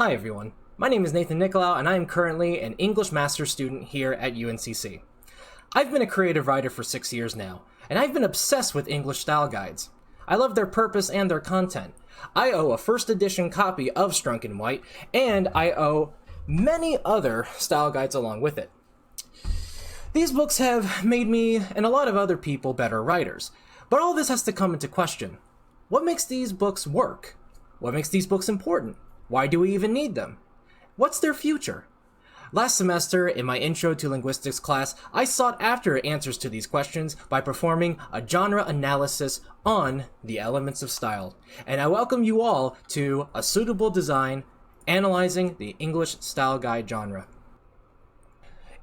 Hi everyone, my name is Nathan Nicolau and I am currently an English master's student here at UNCC. I've been a creative writer for 6 years now, and I've been obsessed with English style guides. I love their purpose and their content. I owe a first edition copy of Strunk and White, and I owe many other style guides along with it. These books have made me and a lot of other people better writers, but all this has to come into question. What makes these books work? What makes these books important? Why do we even need them? What's their future? Last semester, in my Intro to Linguistics class, I sought after answers to these questions by performing a genre analysis on the elements of style. And I welcome you all to A Suitable Design, Analyzing the English Style Guide Genre.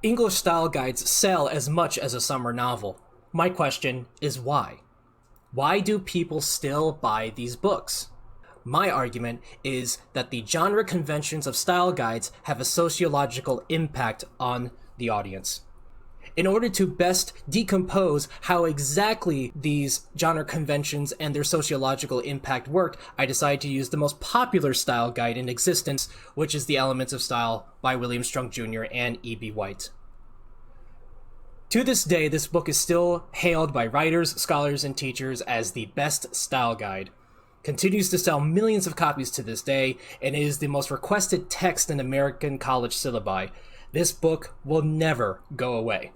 English style guides sell as much as a summer novel. My question is why? Why do people still buy these books? My argument is that the genre conventions of style guides have a sociological impact on the audience. In order to best decompose how exactly these genre conventions and their sociological impact work, I decided to use the most popular style guide in existence, which is The Elements of Style by William Strunk Jr. and E.B. White. To this day, this book is still hailed by writers, scholars, and teachers as the best style guide. Continues to sell millions of copies to this day, and is the most requested text in American college syllabi. This book will never go away.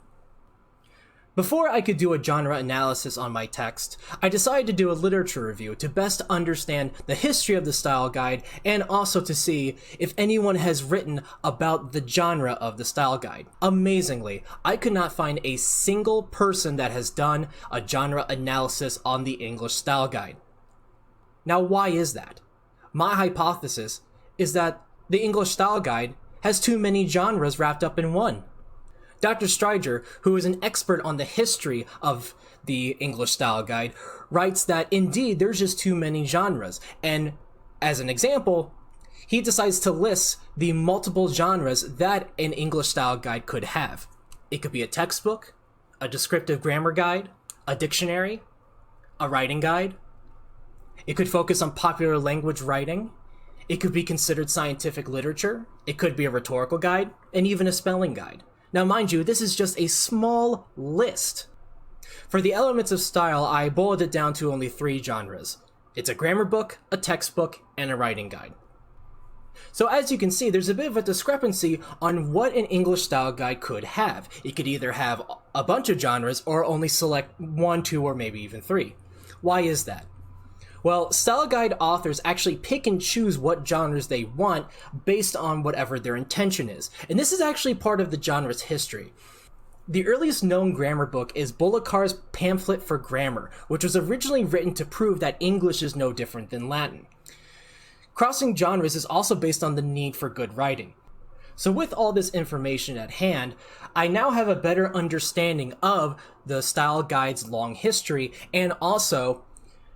Before I could do a genre analysis on my text, I decided to do a literature review to best understand the history of the style guide and also to see if anyone has written about the genre of the style guide. Amazingly, I could not find a single person that has done a genre analysis on the English style guide. Now, why is that? My hypothesis is that the English style guide has too many genres wrapped up in one. Dr. Streiger, who is an expert on the history of the English style guide, writes that indeed there's just too many genres, and as an example, he decides to list the multiple genres that an English style guide could have. It could be a textbook, a descriptive grammar guide, a dictionary, a writing guide. It could focus on popular language writing. It could be considered scientific literature. It could be a rhetorical guide, and even a spelling guide. Now, mind you, this is just a small list. For the elements of style, I boiled it down to only 3 genres. It's a grammar book, a textbook, and a writing guide. So as you can see, there's a bit of a discrepancy on what an English style guide could have. It could either have a bunch of genres or only select 1, 2, or maybe even 3. Why is that? Well, style guide authors actually pick and choose what genres they want based on whatever their intention is. And this is actually part of the genre's history. The earliest known grammar book is Bullikar's Pamphlet for Grammar, which was originally written to prove that English is no different than Latin. Crossing genres is also based on the need for good writing. So with all this information at hand, I now have a better understanding of the style guide's long history and also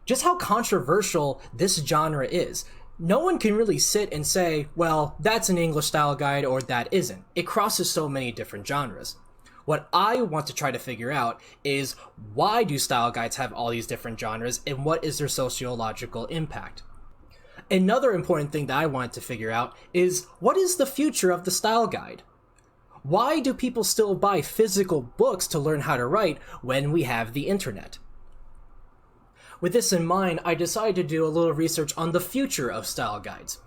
just how controversial this genre is. No one can really sit and say, well, that's an English style guide or that isn't. It crosses so many different genres. What I want to try to figure out is why do style guides have all these different genres and what is their sociological impact? Another important thing that I wanted to figure out is what is the future of the style guide? Why do people still buy physical books to learn how to write when we have the internet? With this in mind, I decided to do a little research on the future of style guides.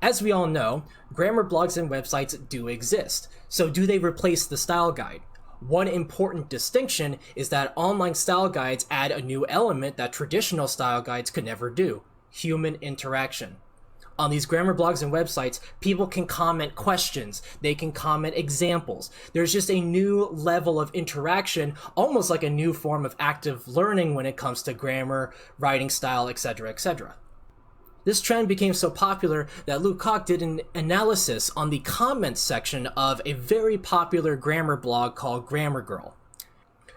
As we all know, grammar blogs and websites do exist. So do they replace the style guide? One important distinction is that online style guides add a new element that traditional style guides could never do: human interaction. On these grammar blogs and websites, people can comment questions, they can comment examples. There's just a new level of interaction, almost like a new form of active learning when it comes to grammar, writing style, etc., etc. This trend became so popular that Luke Koch did an analysis on the comments section of a very popular grammar blog called Grammar Girl.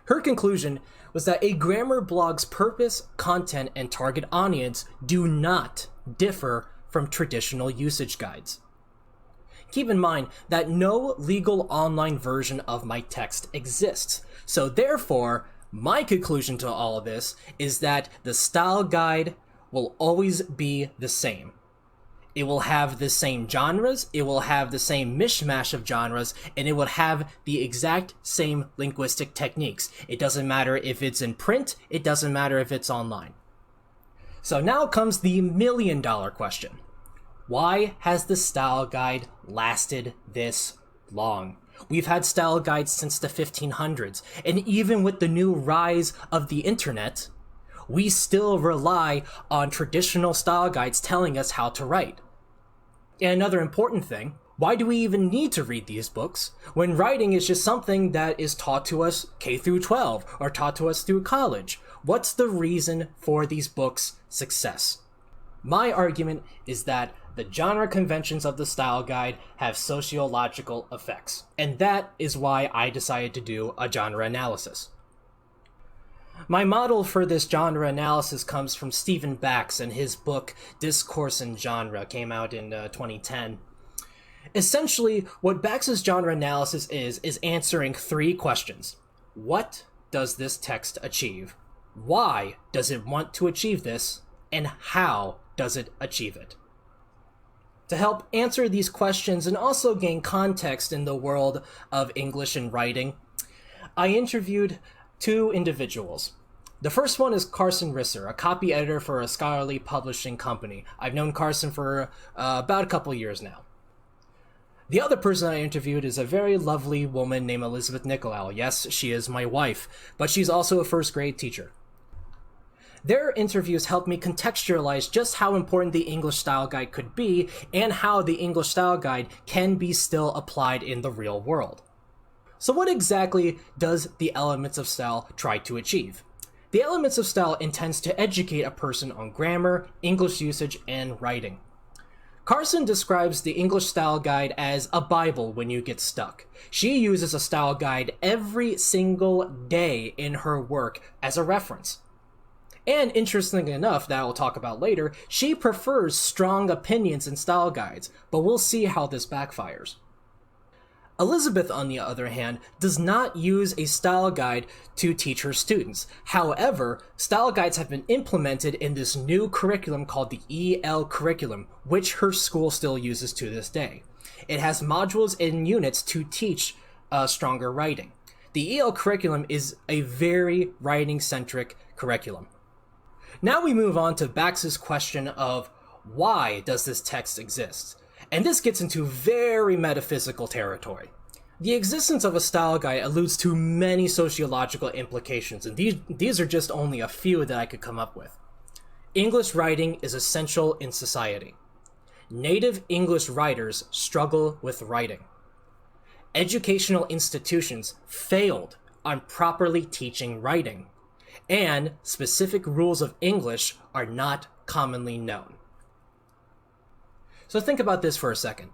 Her conclusion was that a grammar blog's purpose, content, and target audience do not differ from traditional usage guides. Keep in mind that no legal online version of my text exists, so therefore, my conclusion to all of this is that the style guide will always be the same. It will have the same genres, it will have the same mishmash of genres, and it will have the exact same linguistic techniques. It doesn't matter if it's in print, it doesn't matter if it's online. So now comes the million-dollar question. Why has the style guide lasted this long? We've had style guides since the 1500s, and even with the new rise of the internet, we still rely on traditional style guides telling us how to write. And another important thing, why do we even need to read these books when writing is just something that is taught to us K through 12 or taught to us through college? What's the reason for these books' success? My argument is that the genre conventions of the style guide have sociological effects, and that is why I decided to do a genre analysis. My model for this genre analysis comes from Stephen Bax and his book Discourse in Genre, came out in 2010. Essentially, what Bax's genre analysis is answering three questions. What does this text achieve? Why does it want to achieve this? And how does it achieve it? To help answer these questions and also gain context in the world of English and writing, I interviewed two individuals. The first one is Carson Risser, a copy editor for a scholarly publishing company. I've known Carson for about a couple years now. The other person I interviewed is a very lovely woman named Elizabeth Nicolau. Yes, she is my wife, but she's also a first grade teacher. Their interviews helped me contextualize just how important the English Style Guide could be and how the English Style Guide can be still applied in the real world. So what exactly does the Elements of Style try to achieve? The Elements of Style intends to educate a person on grammar, English usage, and writing. Carson describes the English Style Guide as a Bible when you get stuck. She uses a style guide every single day in her work as a reference. And interestingly enough, that I will talk about later, she prefers strong opinions in style guides, but we'll see how this backfires. Elizabeth, on the other hand, does not use a style guide to teach her students. However, style guides have been implemented in this new curriculum called the EL curriculum, which her school still uses to this day. It has modules and units to teach stronger writing. The EL curriculum is a very writing-centric curriculum. Now we move on to Bax's question of why does this text exist? And this gets into very metaphysical territory. The existence of a style guide alludes to many sociological implications, and these are just only a few that I could come up with. English writing is essential in society. Native English writers struggle with writing. Educational institutions failed on properly teaching writing, and specific rules of English are not commonly known. So think about this for a second.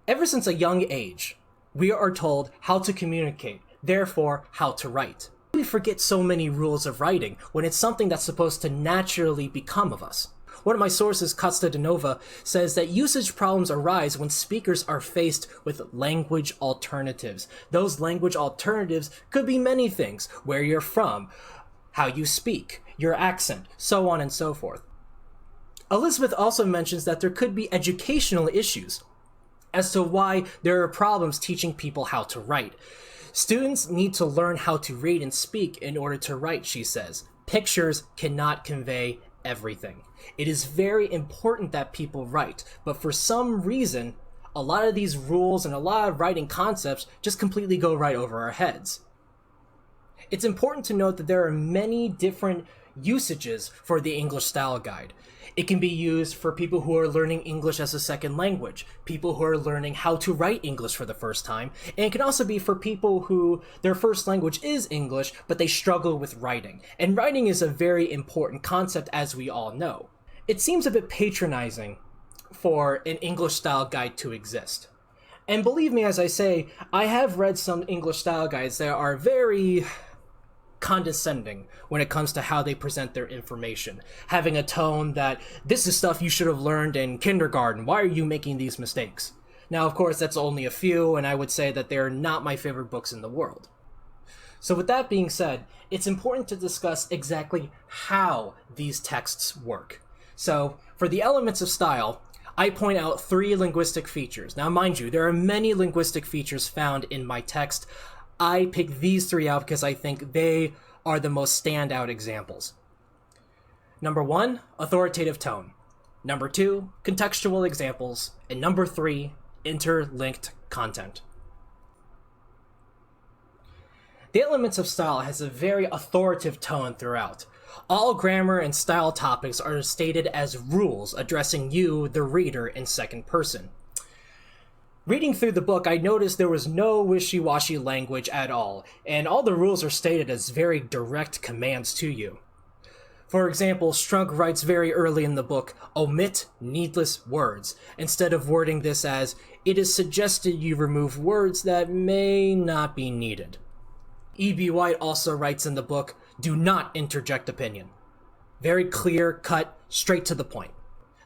Ever since a young age, we are told how to communicate, therefore how to write. We forget so many rules of writing when it's something that's supposed to naturally become of us. One of my sources, Costa de Nova, says that usage problems arise when speakers are faced with language alternatives. Those language alternatives could be many things: where you're from, how you speak, your accent, so on and so forth. Elizabeth also mentions that there could be educational issues as to why there are problems teaching people how to write. Students need to learn how to read and speak in order to write, she says. Pictures cannot convey everything. It is very important that people write, but for some reason, a lot of these rules and a lot of writing concepts just completely go right over our heads. It's important to note that there are many different usages for the English Style Guide. It can be used for people who are learning English as a second language, people who are learning how to write English for the first time, and it can also be for people who their first language is English, but they struggle with writing. And writing is a very important concept, as we all know. It seems a bit patronizing for an English Style Guide to exist. And believe me, as I say, I have read some English Style Guides that are very condescending when it comes to how they present their information, having a tone that this is stuff you should have learned in kindergarten. Why are you making these mistakes? Now, of course, that's only a few, and I would say that they're not my favorite books in the world. So with that being said, it's important to discuss exactly how these texts work. So for the Elements of Style, I point out 3 linguistic features. Now, mind you, there are many linguistic features found in my text. I pick these 3 out because I think they are the most standout examples. Number 1, authoritative tone. Number 2, contextual examples. And number 3, interlinked content. The Elements of Style has a very authoritative tone throughout. All grammar and style topics are stated as rules addressing you, the reader, in second person. Reading through the book, I noticed there was no wishy-washy language at all, and all the rules are stated as very direct commands to you. For example, Strunk writes very early in the book, omit needless words, instead of wording this as, it is suggested you remove words that may not be needed. E.B. White also writes in the book, do not interject opinion. Very clear, cut, straight to the point.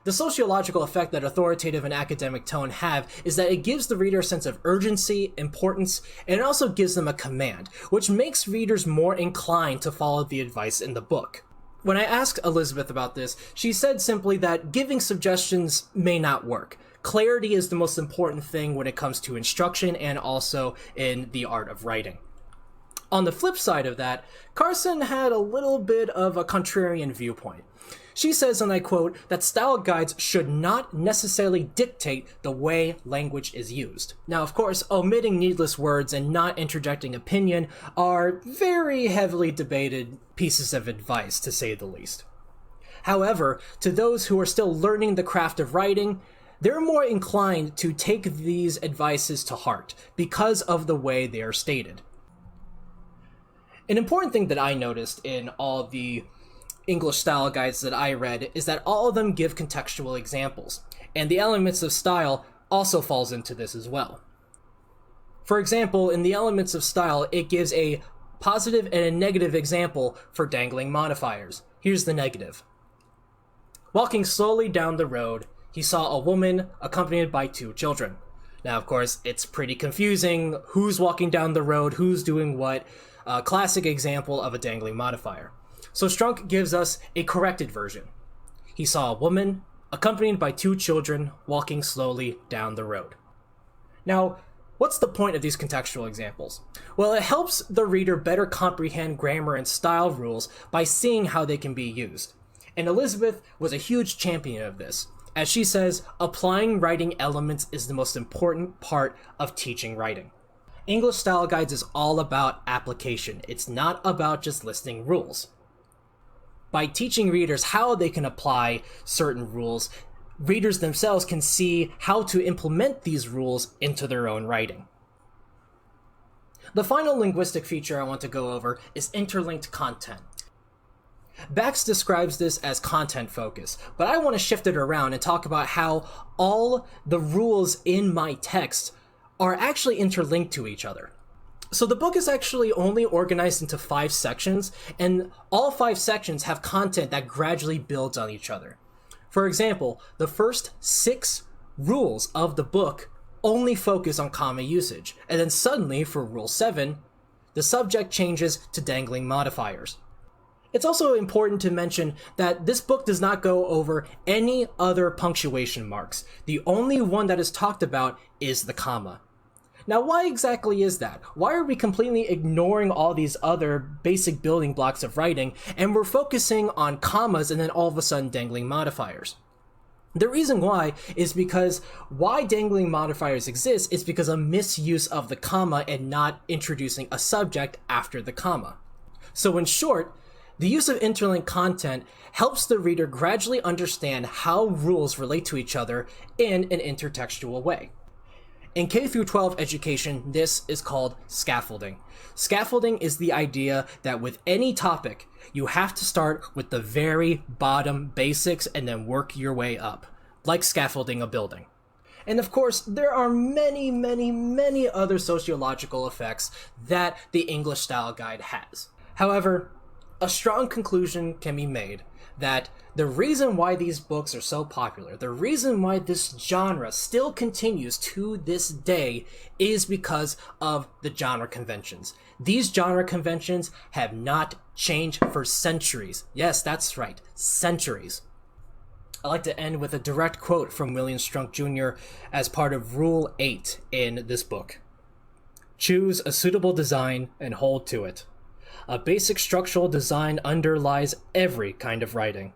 The sociological effect that authoritative and academic tone have is that it gives the reader a sense of urgency, importance, and it also gives them a command, which makes readers more inclined to follow the advice in the book. When I asked Elizabeth about this, she said simply that giving suggestions may not work. Clarity is the most important thing when it comes to instruction and also in the art of writing. On the flip side of that, Carson had a little bit of a contrarian viewpoint. She says, and I quote, that style guides should not necessarily dictate the way language is used. Now, of course, omitting needless words and not interjecting opinion are very heavily debated pieces of advice, to say the least. However, to those who are still learning the craft of writing, they're more inclined to take these advices to heart because of the way they are stated. An important thing that I noticed in all the English style guides that I read is that all of them give contextual examples, and the Elements of Style also falls into this as well. For example, in the Elements of Style, it gives a positive and a negative example for dangling modifiers. Here's the negative. Walking slowly down the road, he saw a woman accompanied by 2 children. Now, of course, it's pretty confusing who's walking down the road, who's doing what. A classic example of a dangling modifier. So Strunk gives us a corrected version. He saw a woman accompanied by 2 children walking slowly down the road. Now, what's the point of these contextual examples? Well, it helps the reader better comprehend grammar and style rules by seeing how they can be used. And Elizabeth was a huge champion of this. As she says, applying writing elements is the most important part of teaching writing. English style guides is all about application. It's not about just listing rules. By teaching readers how they can apply certain rules, readers themselves can see how to implement these rules into their own writing. The final linguistic feature I want to go over is interlinked content. Bax describes this as content focus, but I want to shift it around and talk about how all the rules in my text are actually interlinked to each other. So the book is actually only organized into 5 sections, and all 5 sections have content that gradually builds on each other. For example, the first 6 rules of the book only focus on comma usage, and then suddenly, for Rule 7, the subject changes to dangling modifiers. It's also important to mention that this book does not go over any other punctuation marks. The only one that is talked about is the comma. Now, why exactly is that? Why are we completely ignoring all these other basic building blocks of writing, and we're focusing on commas and then all of a sudden dangling modifiers? The reason why is because why dangling modifiers exist is because of misuse of the comma and not introducing a subject after the comma. So in short, the use of interlinked content helps the reader gradually understand how rules relate to each other in an intertextual way. In K-12 education, this is called scaffolding. Scaffolding is the idea that with any topic, you have to start with the very bottom basics and then work your way up, like scaffolding a building. And of course, there are many, many, many other sociological effects that the English Style Guide has. However, a strong conclusion can be made that the reason why these books are so popular, the reason why this genre still continues to this day, is because of the genre conventions. These genre conventions have not changed for centuries. Yes, that's right, centuries. I like to end with a direct quote from William Strunk Jr. as part of Rule 8 in this book. Choose a suitable design and hold to it. A basic structural design underlies every kind of writing.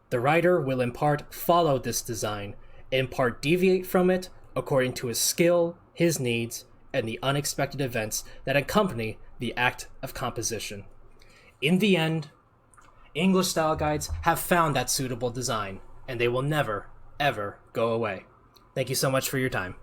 The writer will in part follow this design, in part deviate from it according to his skill, his needs, and the unexpected events that accompany the act of composition. In the end, English style guides have found that suitable design, and they will never, ever go away. Thank you so much for your time.